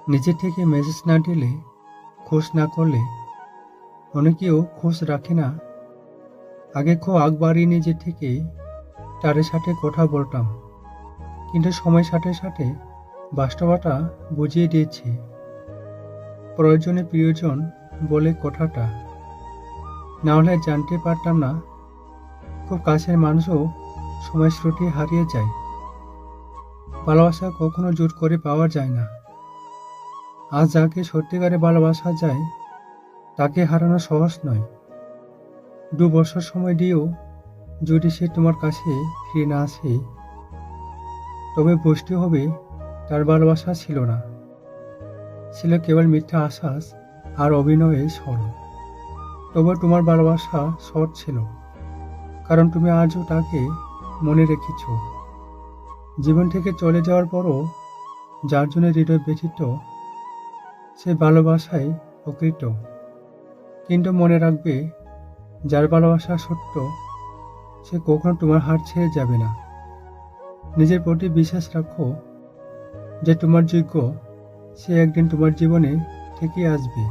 নিজে থেকে মেসেজ না দিলে, খোঁজ না করলে অনেকেও খোঁজ রাখে না। আগে খুব আগ বাড়িয়ে নিজে থেকে তাদের সাথে কথা বলতাম, কিন্তু সময়ের সাথে সাথে বাস্তবতা বুঝিয়ে দিয়েছে প্রয়োজনে প্রিয়জন বলে কথাটা না হলে জানতে পারতাম না খুব কাছের মানুষও সময় স্রোতে হারিয়ে যায়। ভালোবাসা কখনো জোর করে পাওয়া যায় না। আজ যাকে সত্যিকারে ভালোবাসা যায় তাকে হারানো সহজ নয়। 2 বছর সময় দিয়েও যদি সে তোমার কাছে ফিরে না আসে, তবে বুঝতে হবে তার ভালোবাসা ছিল না, ছিল কেবল মিথ্যা আশ্বাস আর অভিনয়ের স্বর। তবে তোমার ভালোবাসা সৎ ছিল, কারণ তুমি আজও তাকে মনে রেখেছ। জীবন থেকে চলে যাওয়ার পরও যার জন্য হৃদয় ব্যথিত, সে ভালোবাসায় প্রকৃত। কিন্তু মনে রাখবে, যার ভালোবাসা সত্য সে কখনো তোমার হাত ছেড়ে যাবে না। নিজের প্রতি বিশ্বাস রাখো, যে তোমার যোগ্য সে একদিন তোমার জীবনে ঠিকই আসবে।